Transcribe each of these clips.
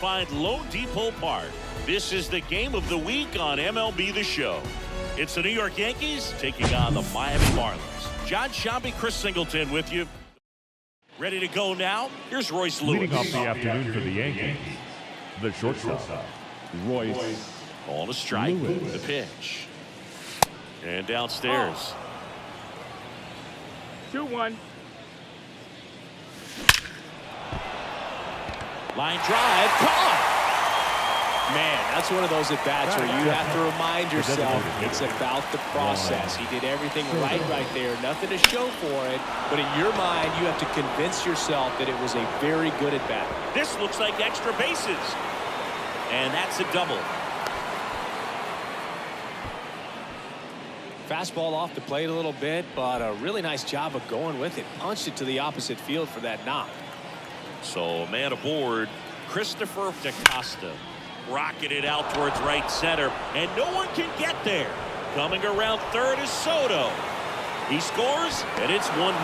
Find Loan Depot Park. This is the game of the week on MLB The Show. It's the New York Yankees taking on the Miami Marlins. John Shambi, Chris Singleton with you. Ready to go now? Here's Royce Lewis. Leading off the afternoon for the Yankees, the shortstop, Royce. On a strike, Lewis. the pitch. And downstairs. 2-1. Line drive, caught! Man, that's one of those at-bats where you have to remind yourself it's about the process. He did everything right there. Nothing to show for it. But in your mind, you have to convince yourself that it was a very good at-bat. This looks like extra bases. And that's a double. Fastball off the plate a little bit, but a really nice job of going with it. Punched it to the opposite field for that knock. So a man aboard, Christopher DaCosta. Rocketed out towards right center, and no one can get there. Coming around third is Soto. He scores, and it's 1-0.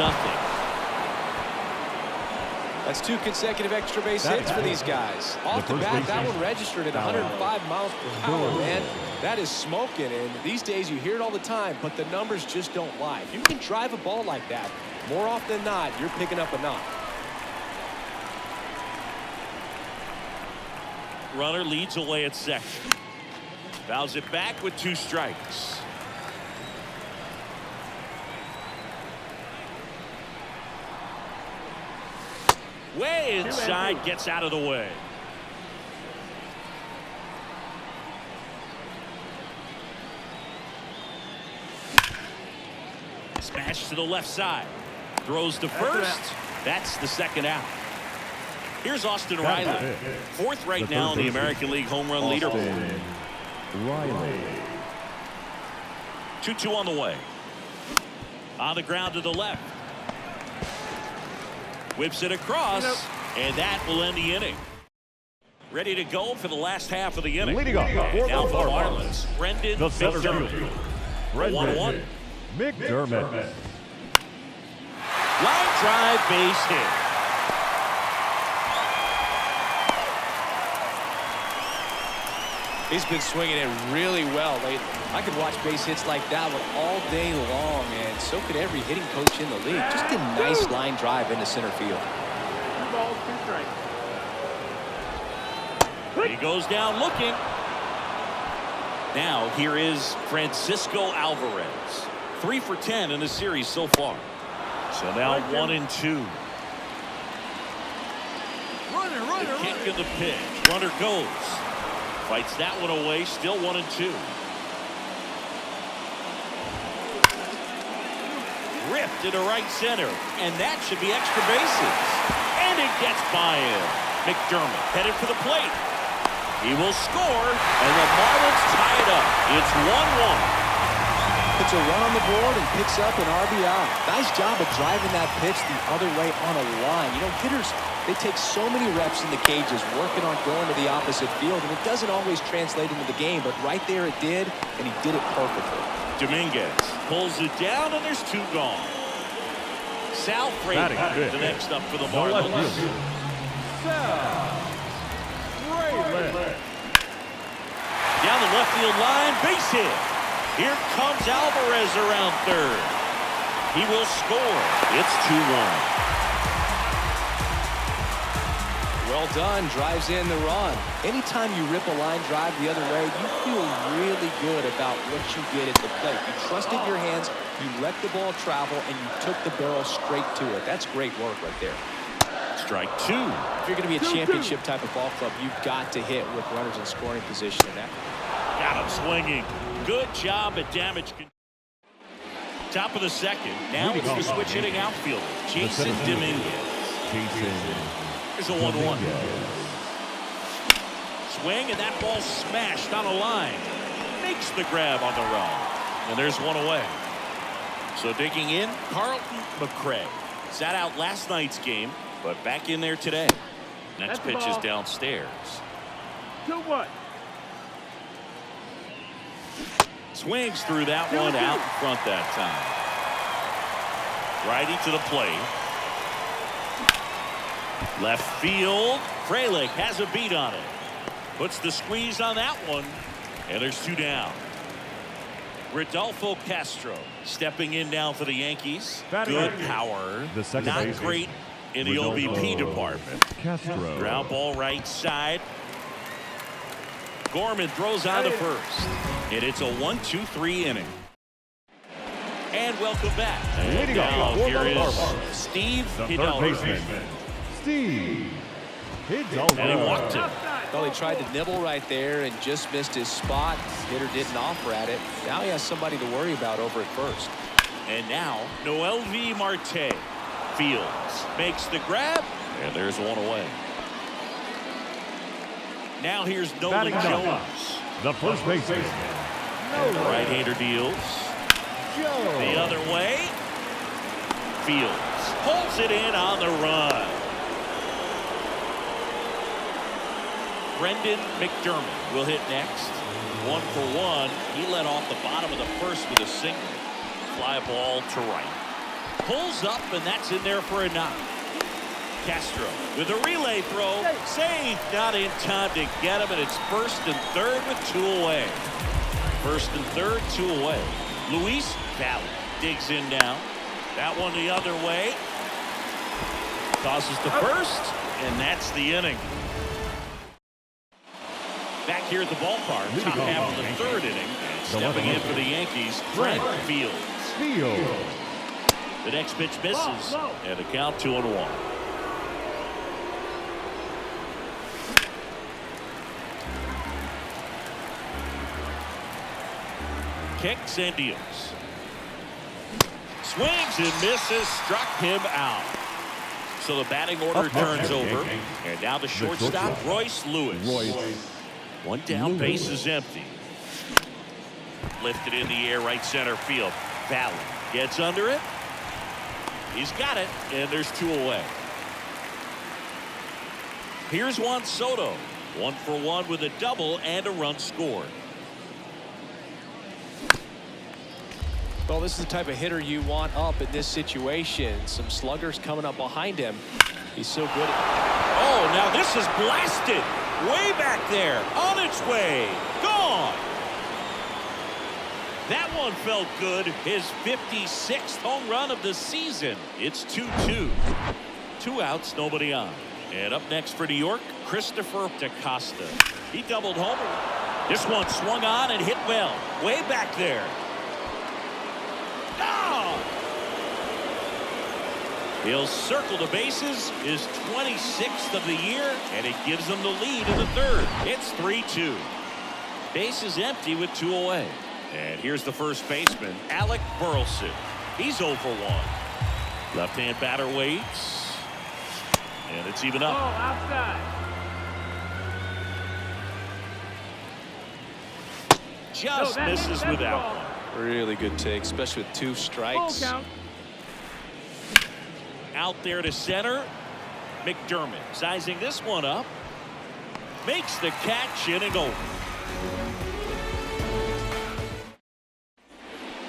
That's 2 consecutive extra base hits for these guys. Off the bat, that one registered at 105 miles per hour, man. That is smoking, and these days you hear it all the time, but the numbers just don't lie. If you can drive a ball like that, more often than not, you're picking up a knock. Runner leads away at second. Fouls it back with 2 strikes. Way inside, gets out of the way. Smash to the left side. Throws to first. That's the second out. Here's Austin Riley. 4th right now in the American League home run leaderboard. Riley. 2-2 on the way. On the ground to the left. Whips it across, and that will end the inning. Ready to go for the last half of the inning. Leading off Now for the Marlins, Brendan the center McDermott. fielder, 1-1. McDermott. Line drive, base hit. He's been swinging it really well lately. I could watch base hits like that one all day long, and so could every hitting coach in the league. Just a nice line drive into center field. 2 balls, 2 strikes. He goes down looking. Now here is Francisco Alvarez. 3 for 10 in the series so far. So now 1-2. The kick of the pitch. Runner goes. Fights that one away, still 1-2. Ripped into right center, and that should be extra bases. And it gets by him. McDermott headed for the plate. He will score, and the Marlins tie it up. It's 1-1. Puts a run on the board and picks up an RBI. Nice job of driving that pitch the other way on a line. You know, hitters, they take so many reps in the cages working on going to the opposite field, and it doesn't always translate into the game, but right there it did, and he did it perfectly. Dominguez pulls it down, and there's 2 gone. Sal Frazier, the next up for the Marlins. Down the left field line, base hit. Here comes Alvarez around third. He will score. It's 2-1. Well done, drives in the run. Anytime you rip a line drive the other way, you feel really good about what you did at the plate. You trusted your hands, you let the ball travel, and you took the barrel straight to it. That's great work right there. Strike 2. If you're going to be a championship type of ball club, you've got to hit with runners in scoring position. And that Got him swinging. Good job at damage control. Top of the second. Now it's the switch hitting outfielder, Jason Dominguez. Here's a 1-1. Swing, and that ball smashed on a line. Makes the grab on the run. And there's one away. So digging in, Carlton McRae. Sat out last night's game, but back in there today. Next pitch is downstairs. 2-1. Swings through that one out in front that time. Righty to the plate. Left field. Frelick has a beat on it. Puts the squeeze on that one. And there's 2 down. Rodolfo Castro stepping in now for the Yankees. Good power. The second Not baseman, great in the Rodolfo OBP department. Castro. Ground ball right side. Gorman throws on to first. And it's a 1-2-3 inning. And welcome back. And Leading now off for here the is Marlins, Steve the third Hidalgo. baseman, Steve Hidalgo. And he walked it. Well, he tried to nibble right there and just missed his spot. Hitter didn't offer at it. Now he has somebody to worry about over at first. And now Noel V. Marte fields, makes the grab, and there's one away. Now here's Nolan Batting Jones. up, the first baseman, The right-hander deals. The other way. Fields pulls it in on the run. Brendan McDermott will hit next. 1 for 1. He led off the bottom of the first with a single. Fly ball to right. Pulls up, and that's in there for a knock. Castro with a relay throw. Saved, not in time to get him, and it's first and third with 2 away. First and third, 2 away. Luis Valley digs in now. That one the other way. Tosses to first, and that's the inning. Back here at the ballpark, top half of the third inning. Stepping in for the Yankees, Trent Fields. The next pitch misses, and a count 2-1. Kicks and deals. Swings and misses, struck him out. So the batting order turns over. And now the shortstop, Royce Lewis. One down, base is empty. Lifted in the air, right center field. Valley gets under it. He's got it, and there's 2 away. Here's Juan Soto. 1 for 1 with a double and a run scored. Well, this is the type of hitter you want up in this situation. Some sluggers coming up behind him. He's so good. Oh, now this is blasted. Way back there. On its way. Gone. That one felt good. His 56th home run of the season. It's 2-2. 2 outs, nobody on. And up next for New York, Christopher DaCosta. He doubled home. This one swung on and hit well. Way back there. Oh! He'll circle the bases, his 26th of the year, and it gives them the lead in the third. It's 3-2. Base is empty with 2 away. And here's the first baseman, Alec Burleson. He's 0 for 1. Left-hand batter waits. And it's even up. Outside. Just misses with that one. Really good take, especially with 2 strikes. Full count. Out there to center. McDermott sizing this one up. Makes the catch, inning over.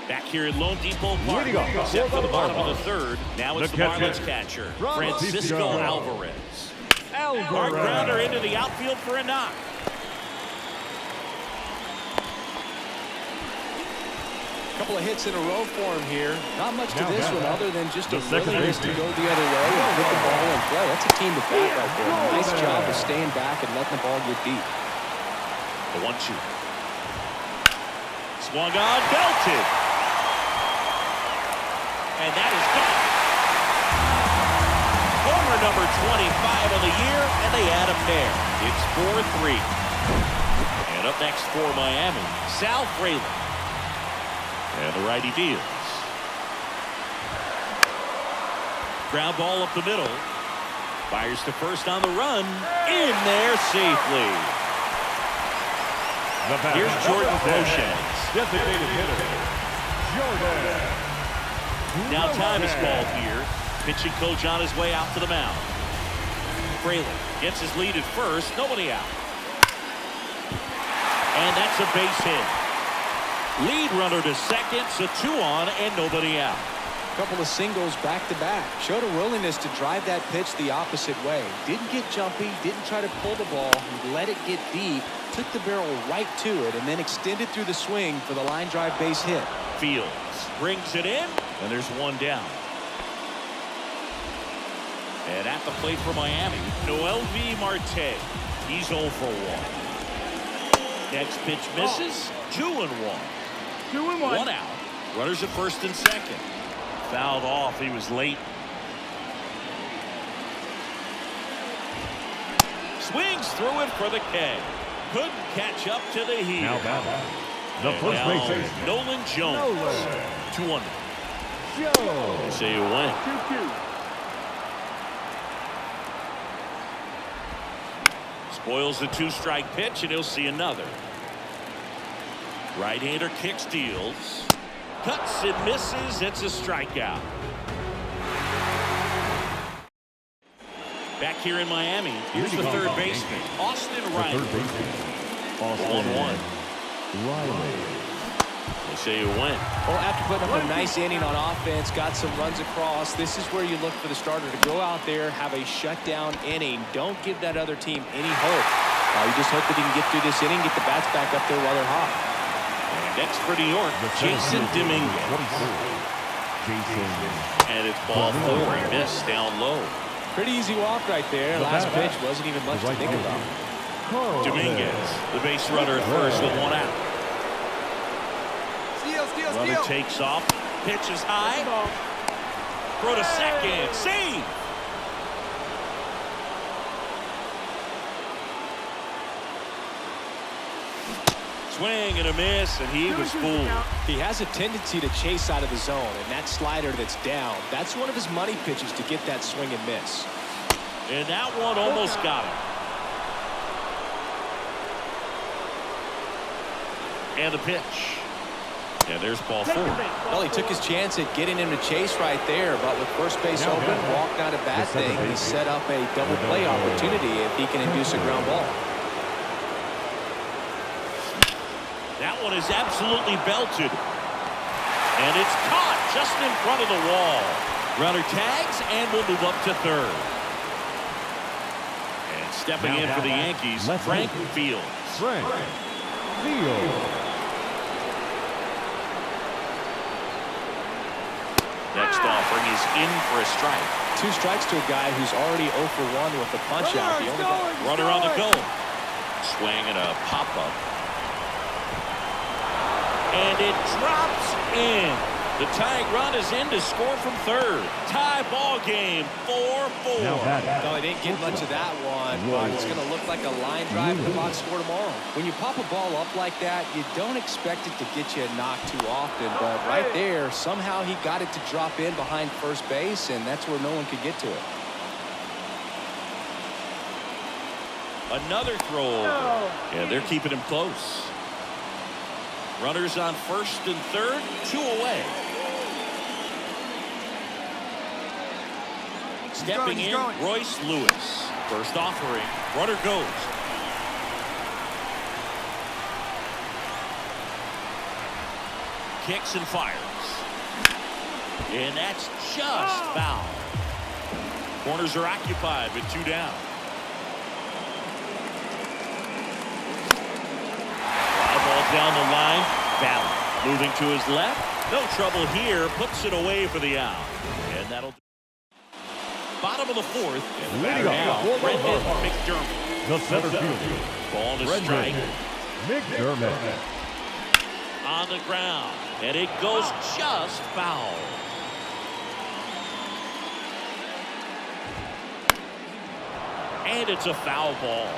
Back here at Lone Depot Park, set for the bottom of the third. Now it's the Marlins catcher, Francisco Alvarez. Hard grounder into the outfield for a knock. Couple of hits in a row for him here. Not much to this one other than just a second willingness to baseman. go the other way and put the ball in play. That's a team to bat right there. Nice job of staying back and letting the ball get deep. The 1-2. Swung on, belted. And that is gone. Homer number 25 of the year, and they add him there. It's 4-3. And up next for Miami, Sal Frelick. And the righty deals. Ground ball up the middle. Fires to first on the run. In there safely. Here's Jordan Pochens. Designated hitter, Jordan. Now time is called here. Pitching coach on his way out to the mound. Frelick gets his lead at first. Nobody out. And that's a base hit. Lead runner to second, so 2 on and nobody out. couple of singles back-to-back. Showed a willingness to drive that pitch the opposite way. Didn't get jumpy, didn't try to pull the ball. He let it get deep, took the barrel right to it, and then extended through the swing for the line drive base hit. Fields brings it in, and there's one down. And at the plate for Miami, Noel V. Marte. He's 0 for 1. Next pitch misses. 2-1. 2-1. 1 out. Runners at first and second. Fouled off. He was late. Swings through it for the K. Couldn't catch up to the heel. Now batting, the first base ace, Nolan Jones. 2 under. Joe. So you win. 2-2. Spoils the 2-strike pitch, and he'll see another. Right-hander kick steals. Cuts and misses. It's a strikeout. Back here in Miami, here's the third baseman, Austin Riley. 1-1. Riley. They say you win. Well, after putting up a nice inning on offense, got some runs across, this is where you look for the starter to go out there, have a shutdown inning. Don't give that other team any hope. You just hope that he can get through this inning, get the bats back up there while they're hot. Next for New York, Jason Dominguez. And it's ball 4. He missed down low. Pretty easy walk right there. Last pitch wasn't even much to think about. Dominguez, the base runner at first with 1 out. Runner takes off, pitches high, throw to second, save. Swing and a miss, and he was fooled. He has a tendency to chase out of the zone, and that slider that's down, that's one of his money pitches to get that swing and miss. And that one almost got him. And the pitch. And there's ball 4. Well, he took his chance at getting him to chase right there, but with first base open, walk not a bad thing. He set up a double play opportunity if he can induce a ground ball. That one is absolutely belted. And it's caught just in front of the wall. Runner tags and will move up to third. And stepping in for the Yankees, Frank Fields. Frank Fields. Next offering is in for a strike. 2 strikes to a guy who's already 0 for 1 with the punch out. The only guy. Runner on the go. Swing and a pop-up. And it drops in. The tying run is in to score from third. Tie ball game, 4-4. No, he didn't get much of that one, but it's going to look like a line drive in the box score tomorrow. When you pop a ball up like that, you don't expect it to get you a knock too often, but right there, somehow he got it to drop in behind first base, and that's where no one could get to it. Another throw over. Yeah, they're keeping him close. Runners on first and third, 2 away. Stepping in, Royce Lewis. First offering, runner goes. Kicks and fires. And that's just foul. Corners are occupied with 2 down. Fly ball down the line. Valley moving to his left. No trouble here. Puts it away for the out. And that'll do. Bottom of the 4th. And the batter now, Brendan McDermott. The center fielder. Ball to strike. McDermott. On the ground. And it goes just foul. And it's a foul ball.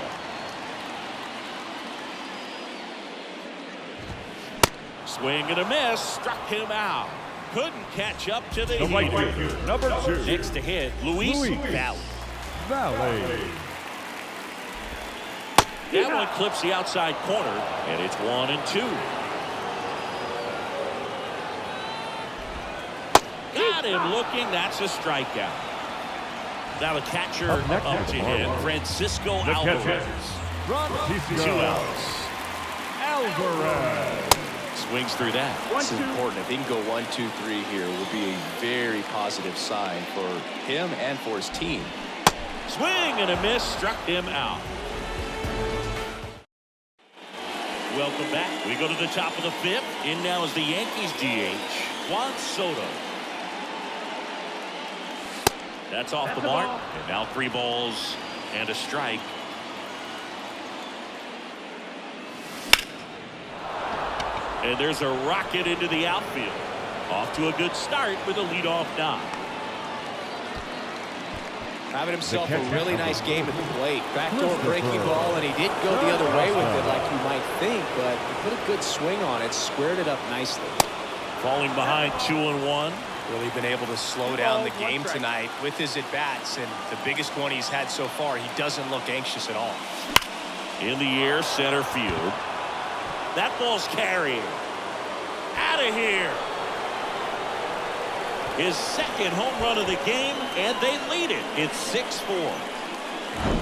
Swing and a miss. Struck him out. Couldn't catch up to the heater. Number 2. Next to hit, Luis Valley. Valley. That one clips the outside corner, and it's 1-2. Got him looking. That's a strikeout. Now the catcher up to him, Francisco Alvarez. 2 2 outs. Alvarez. swings through that. It's important. If he can go 1, 2, 3 here, it would be a very positive sign for him and for his team. Swing and a miss, struck him out. Welcome back. We go to the top of the 5th. In now is the Yankees DH, Juan Soto. That's off the mark. And now 3 balls and a strike. And there's a rocket into the outfield. Off to a good start with a leadoff knock. Having himself a really nice game at the plate. Backdoor breaking ball, and he didn't go the other way with it like you might think, but he put a good swing on it, squared it up nicely. Falling behind 2-1. Really been able to slow down the game tonight with his at-bats, and the biggest one he's had so far, he doesn't look anxious at all. In the air, center field. That ball's carried. Out of here. His second home run of the game, and they lead it. It's 6-4.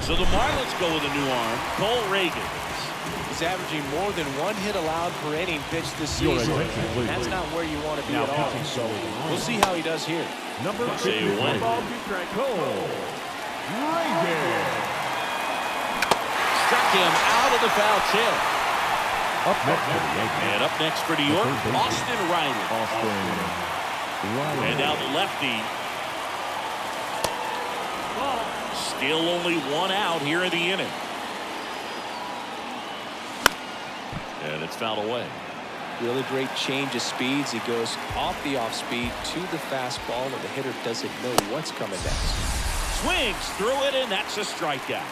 So the Marlins go with a new arm, Cole Reagan. He's averaging more than 1 hit allowed per inning pitched this season. That's not where you want to be at all. So we'll see how he does here. Number 2, Cole Reagan. Struck him out of the foul tip. Up next for the Yankees. And up next for New York, Austin Riley. And now the lefty. Still only 1 out here in the inning. And it's fouled away. Really great change of speeds. He goes off the off speed to the fastball, and the hitter doesn't know what's coming next. Swings through it, and that's a strikeout.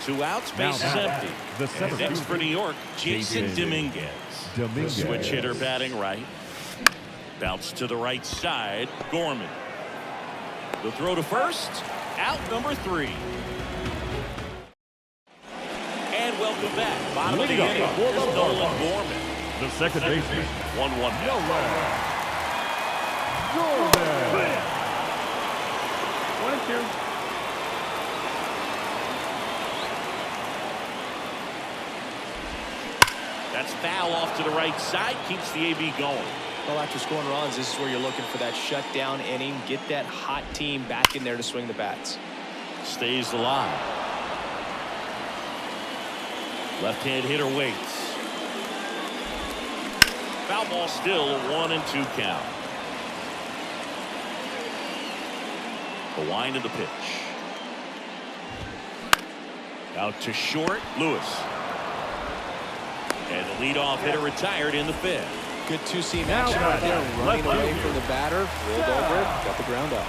2 outs, base is empty. And next for New York, Jason Dominguez. Switch hitter batting right. Bounce to the right side, Gorman. The throw to first, out number 3. And welcome back. Bottom of the inning, here's Nolan Gorman. The second baseman. 1-1 now. Gorman. 1-2. That's foul off to the right side, keeps the AB going. Well, after scoring runs, this is where you're looking for that shutdown inning. Get that hot team back in there to swing the bats. Stays alive. Left-hand hitter waits. Foul ball still, a 1-2 count. The wind of the pitch. Out to short, Lewis. And the leadoff hitter retired in the 5th. Good 2-seam action right there. Running away from the batter. Rolled over it. Got the ground out.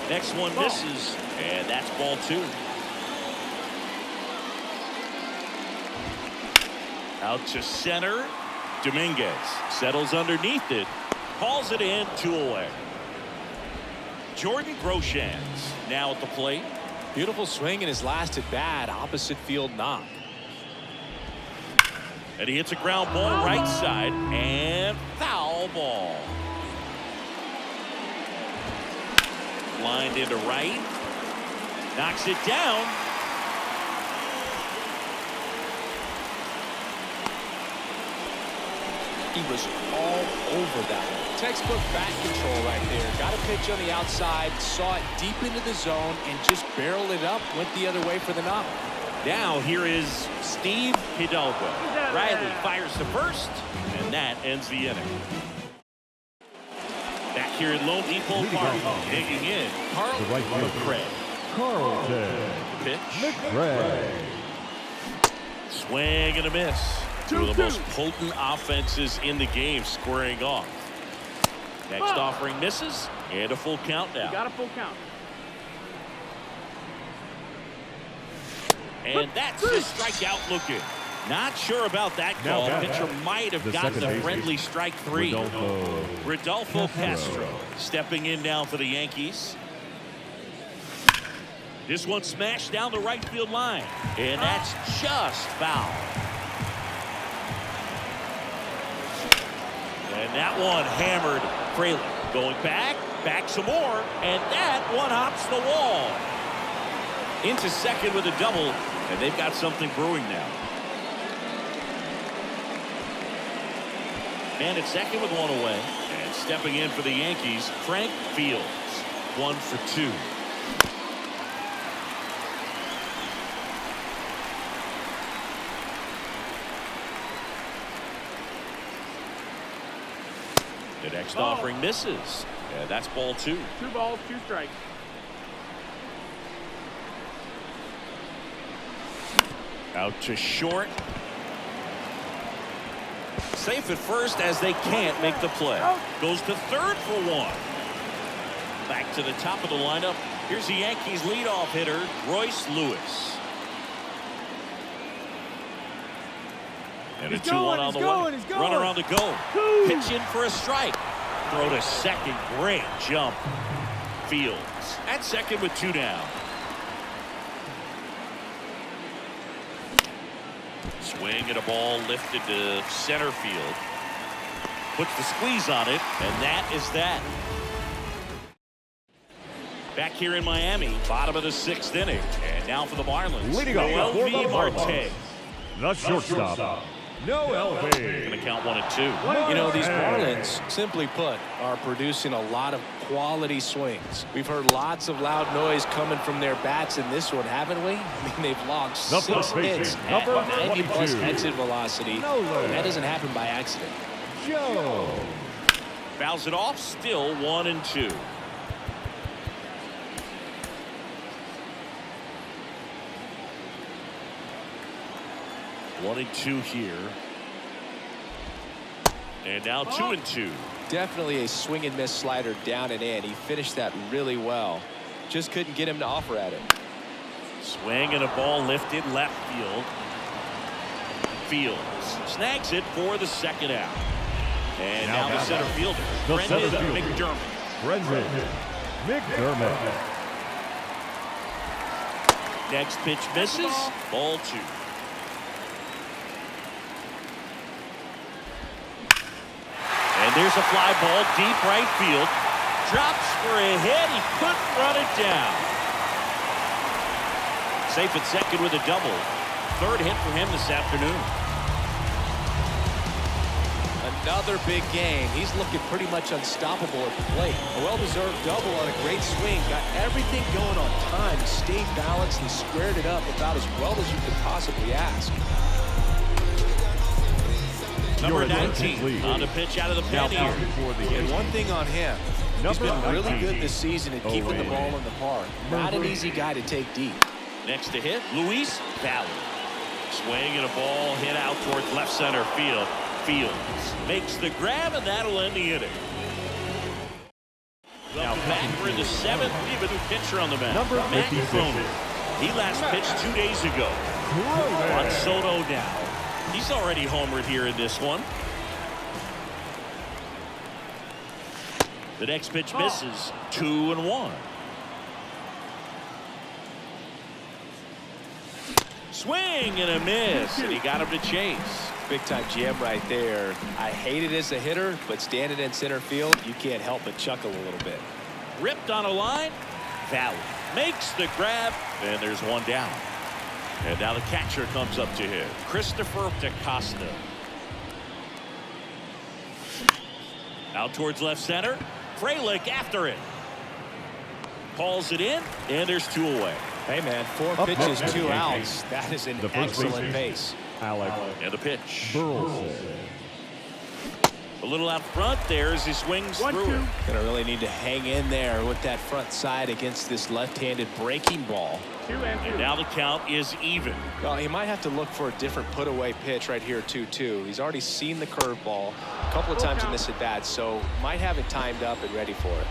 Next one misses. And that's ball 2. Out to center. Dominguez settles underneath it. Calls it in, 2 away. Jordan Groshans now at the plate. Beautiful swing in his last at bat. Opposite field knock. And he hits a ground ball right side, and foul ball. Lined into right. Knocks it down. He was all over that one. Textbook bat control right there. Got a pitch on the outside, saw it deep into the zone, and just barreled it up, went the other way for the knock. Now here is Steve Hidalgo. Riley fires to first, and that ends the inning. Back here at Lone Depot Park, digging in, Carlton McRae. Carlton Pitch. McRae. Swing and a miss. 2 of the most potent offenses in the game squaring off. Next offering misses, and a full count now. Got a full count. And that's a strikeout looking. Not sure about that call. Pitcher might have gotten the friendly strike 3. Rodolfo Castro stepping in now for the Yankees. This one smashed down the right field line. And that's just foul. And that one hammered Fraley. Going back some more, and that one hops the wall. Into second with a double, and they've got something brewing now. And it's second with one away. And stepping in for the Yankees, Frank Fields. 1 for 2. The next offering misses. And that's ball 2. 2 balls, 2 strikes. Out to short. Safe at first as they can't make the play. Goes to third for 1. Back to the top of the lineup. Here's the Yankees leadoff hitter, Royce Lewis. And a 2-1 on the way. Runner on the go. Pitch in for a strike. Throw to second. Great jump. Fields at second with 2 down. Swing and a ball lifted to center field. Puts the squeeze on it, and that is that. Back here in Miami, bottom of the 6th inning. And now for the Marlins, Leading off for the Noel Marlins. Marte. The shortstop, Noel Going to count 1 and 2. You know, these Marlins, simply put, are producing a lot of quality swings. We've heard lots of loud noise coming from their bats in this one, haven't we? I mean, they've logged 6 hits at 90+ exit velocity. That doesn't happen by accident. Joe. Fouls it off, still 1 and 2. One and 2 here. And now 2 and 2. Definitely a swing and miss slider down and in. He finished that really well. Just couldn't get him to offer at it. Swing and a ball lifted left field. Fields snags it for the second out. And now the center fielder, Brendan McDermott. Brendan McDermott. Next pitch misses. Ball 2. And there's a fly ball deep right field. Drops for a hit. He couldn't run it down. Safe at second with a double. Third hit for him this afternoon. Another big game. He's looking pretty much unstoppable at the plate. A well-deserved double on a great swing. Got everything going on time. Stayed balanced and squared it up about as well as you could possibly ask. Number 19 on the pitch out of the pen here. And one thing on him, he's been really good this season at keeping the ball in the park. Not an easy guy to take deep. Next to hit, Luis Valley. Swing and a ball hit out towards left center field. Fields makes the grab, and that'll end the inning. Now back for the 7th. We have a new pitcher on the mound. Number Matt 56. Cronin. He last pitched 2 days ago. On Soto now. He's already homered here in this one. The next pitch misses. 2 and 1. Swing and a miss, and he got him to chase. Big time jam right there. I hate it as a hitter, but standing in center field, you can't help but chuckle a little bit. Ripped on a line. Valley makes the grab, and there's 1 down. And now the catcher comes up to him, Christopher DaCosta. Out towards left center. Frelick after it. Calls it in, and there's 2 away. Hey, man, 4 pitches, 2 outs. That is an excellent pace. Alec And the pitch. Burleson. A little out front there as he swings through it. Gonna really need to hang in there with that front side against this left-handed breaking ball. 2 and 2. And now the count is even. Well, he might have to look for a different put-away pitch right here, 2-2. He's already seen the curveball a couple of times in this at-bat, so might have it timed up and ready for it.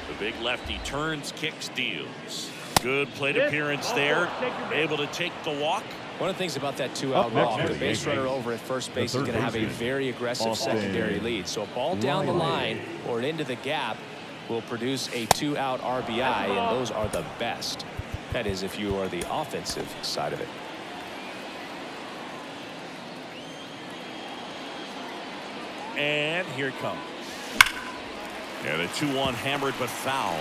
The big lefty turns, kicks, deals. Good plate appearance there. Able to take the walk. One of the things about that 2-out walk, the base runner over at first base is going to have a very aggressive secondary lead. So a ball down the line or into the gap will produce a 2-out RBI, and those are the best. That is, if you are the offensive side of it. And here it comes. Yeah, the 2-1 hammered but foul.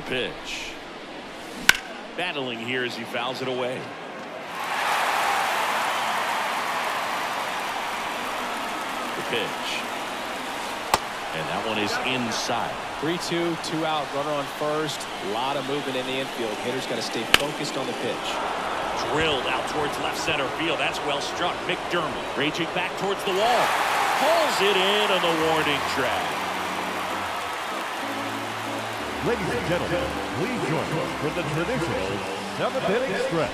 The pitch. Battling here as he fouls it away. The pitch. And that one is inside. 3-2, 2 out, runner on first. A lot of movement in the infield. Hitter's got to stay focused on the pitch. Drilled out towards left center field. That's well struck. McDermott raging back towards the wall. Pulls it in on the warning track. Ladies and gentlemen, please join us for the traditional seventh-inning stretch.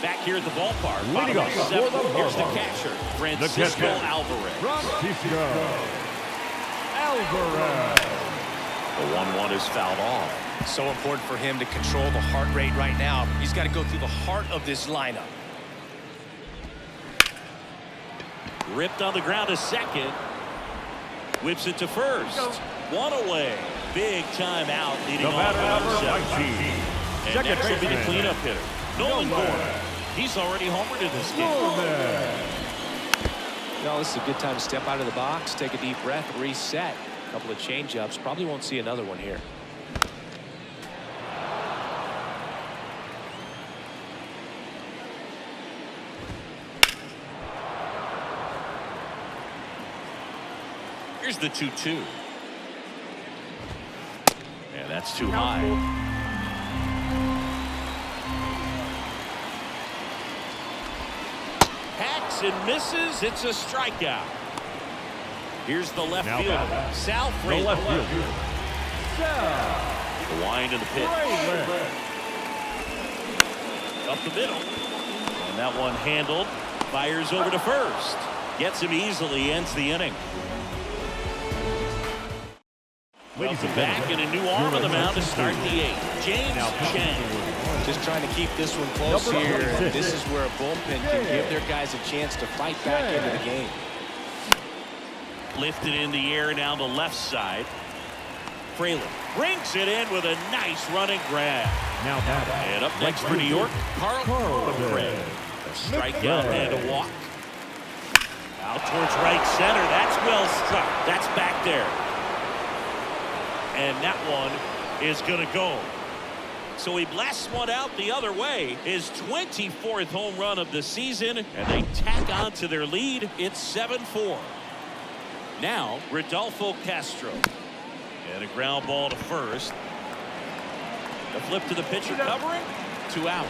Back here at the ballpark. Leading off for the Here's the Marlins. catcher, Francisco Alvarez. Francisco Alvarez. The 1-1 is fouled off. So important for him to control the heart rate right now. He's got to go through the heart of this lineup. Ripped on the ground to second. Whips it to first. One away. Big time out leading off on seven. And next will be the cleanup hitter, Nolan Gorman. He's already homered in this game. Well, this is a good time to step out of the box, take a deep breath, reset. A couple of change-ups. Probably won't see another one here. Here's the 2-2. And that's too high. Hacks and misses. It's a strikeout. Here's the left fielder, Sal Frelick. The wind of the pitch. Up the middle. And that one handled. Fires over to first. Gets him easily. Ends the inning. Welcome back, and a new arm on the mound to start the eighth. James Chang. Just trying to keep this one close here. And this is where a bullpen can give their guys a chance to fight back into the game. Lifted in the air down the left side. Frelick brings it in with a nice running grab. Now batting. And up next for New York, Carlton McRae. A strikeout and a walk. Out towards right center. That's well struck. That's back there. And that one is going to go. So he blasts one out the other way. His 24th home run of the season. And they tack on to their lead. It's 7-4. Now, Rodolfo Castro. And a ground ball to first. The flip to the pitcher covering. 2 out.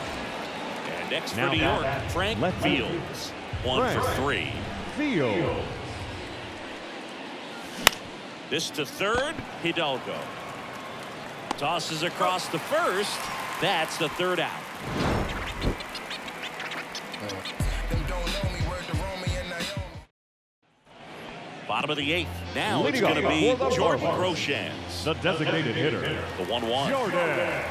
And next for New York, Frank Fields. 1 for 3. Fields. This to third, Hidalgo. Tosses across the first. That's the 3rd out. Bottom of the 8th. Now it's going to be Jordan Groshans. The designated hitter. The 1-1. Jordan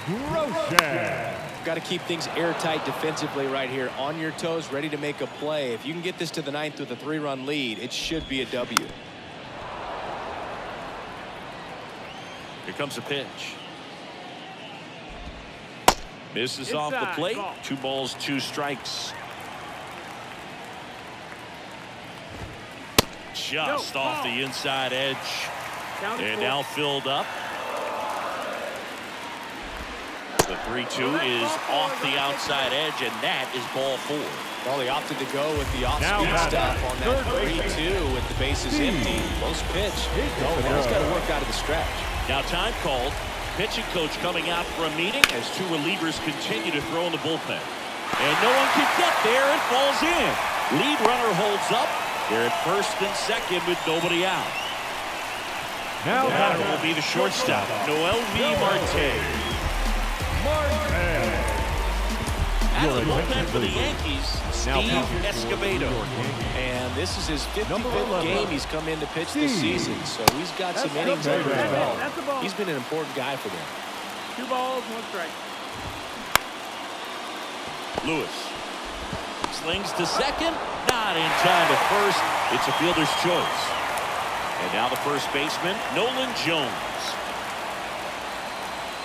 Groshans. Got to keep things airtight defensively right here. On your toes, ready to make a play. If you can get this to the 9th with a 3-run lead, it should be a W. Here comes a pitch. Misses off the plate. 2 balls, 2 strikes. Just off the inside edge. And now filled up. The 3-2 is off the outside edge, and that is ball 4. Well, they opted to go with the off-speed stuff on that 3-2 with the bases empty. Close pitch. He's got to work out of the stretch. Now time called. Pitching coach coming out for a meeting as 2 relievers continue to throw in the bullpen. And no one can get there. It falls in. Lead runner holds up. They're at first and second with nobody out. Now that will be the shortstop, Noel V. Marte. Out of the bullpen for the Yankees, Steve Escobedo. And this is his 55th game he's come in to pitch this season, so he's got some innings under his belt. He's been an important guy for them. 2 balls, 1 strike. Lewis slings to second, not in time to first. It's a fielder's choice. And now the first baseman, Nolan Jones.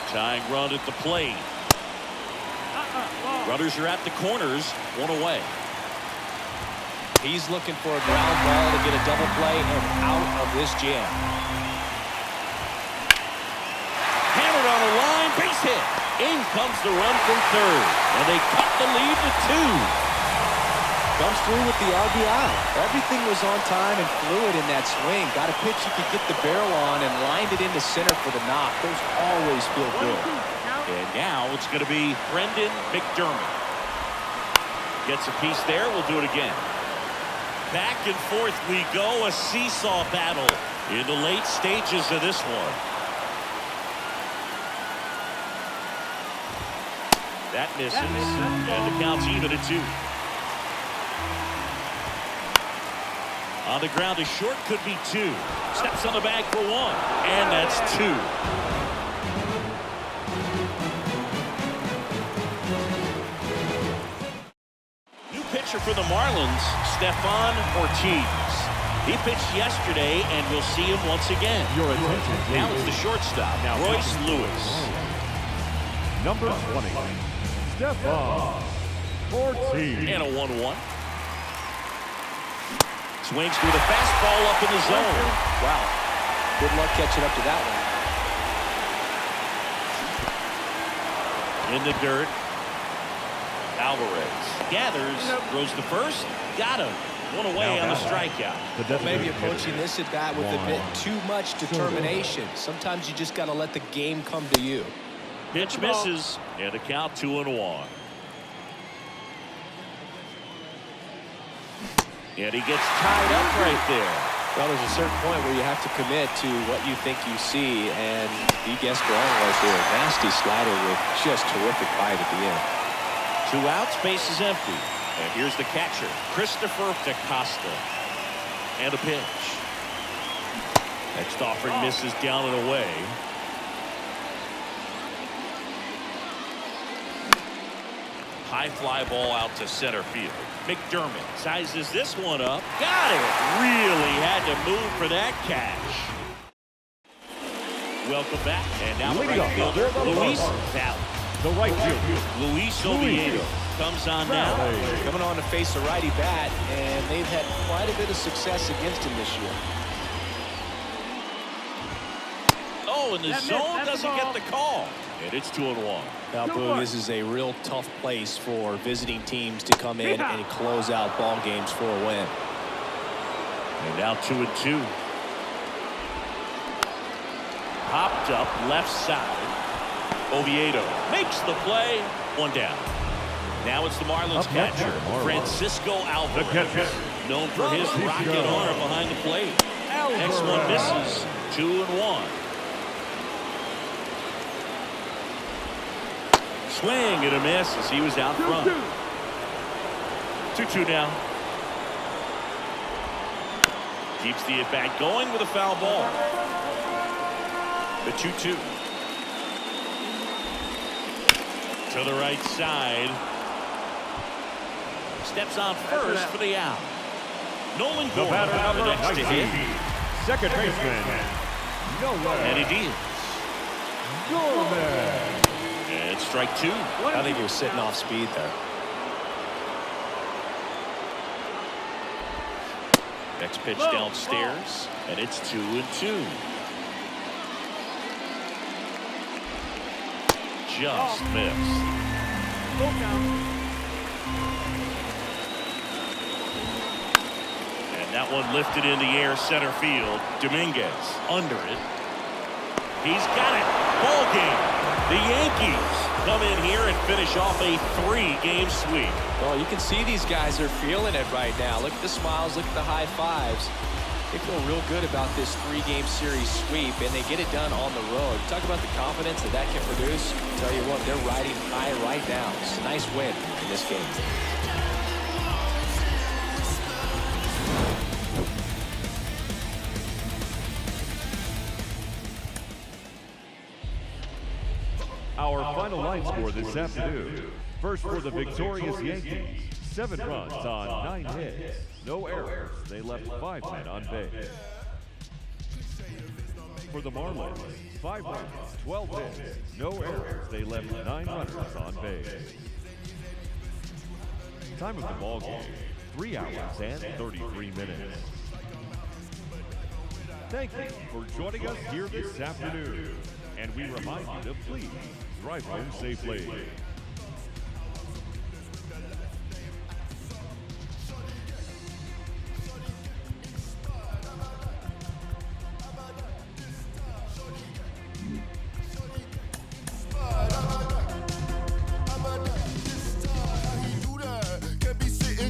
Tying run at the plate. Runners are at the corners, 1 away. He's looking for a ground ball to get a double play and out of this jam. Hammered on the line, base hit. In comes the run from third, and they cut the lead to 2. Comes through with the RBI. Everything was on time and fluid in that swing. Got a pitch you could get the barrel on and lined it into center for the knock. Those always feel good. And now it's going to be Brendan McDermott. Gets a piece there. We'll do it again. Back and forth we go. A seesaw battle in the late stages of this one. That misses. And the count's even at 2. On the ground, a short could be 2. Steps on the bag for 1. And that's 2. New pitcher for the Marlins, Stefan Ortiz. He pitched yesterday, and we'll see him once again. Your attention, Now please. it's the shortstop, Royce Lewis. Number 20, Stefan Ortiz. And a 1-1. Swings through the fastball up in the zone. Wow. Good luck catching up to that one. In the dirt. Alvarez gathers, throws the first, got him. 1 away on the strikeout. Maybe approaching this at bat with a bit too much determination. Sometimes you just got to let the game come to you. Pitch misses, and a count 2-1. And he gets tied up right there. Well, there's a certain point where you have to commit to what you think you see, and he guessed wrong right there. Nasty slider with just terrific bite at the end. 2 outs, base is empty. And here's the catcher, Christopher DaCosta. And a pitch. Next offering misses down and away. High fly ball out to center field. McDermott sizes this one up. Got it. Really had to move for that catch. Welcome back. And now the right fielder, Luis Valley. The right fielder, Luis Oviedo comes on now. Coming on to face a righty bat, and they've had quite a bit of success against him this year. Oh, and the zone doesn't get the call. And it's 2-1. Now, Boog, this is a real tough place for visiting teams to come in and close out ball games for a win. And now 2-2. Popped up left side. Oviedo makes the play. 1 down. Now it's the Marlins catcher, Francisco Alvarez, known for his rocket arm behind the plate. Next one misses. 2-1. Swing and a miss as he was out front. 2-2 now. Keeps the at-bat going with a foul ball. The 2-2. To the right side. Steps on first for the out. Nolan Gordon the next to hit. Second baseman, Nolan. And he deals. Gorman. And strike 2. I think he was sitting off speed there. Next pitch downstairs, and it's 2-2. Just missed. And that one lifted in the air center field. Dominguez under it. He's got it. Ball game. The Yankees come in here and finish off a 3-game sweep. Well, you can see these guys are feeling it right now. Look at the smiles, look at the high fives. They feel real good about this 3-game series sweep, and they get it done on the road. Talk about the confidence that can produce. Tell you what, they're riding high right now. It's a nice win in this game. Our final line score this afternoon. First for the victorious Yankees, 7 runs on 9 hits, no errors. They left 5 men on base. For the Marlins, 5 runs, 12 hits, no errors. They left 9 runners on base. Time of the ball game, 3 hours and 33 minutes. Thank you for joining us here this afternoon. And we remind you to please drive home safely.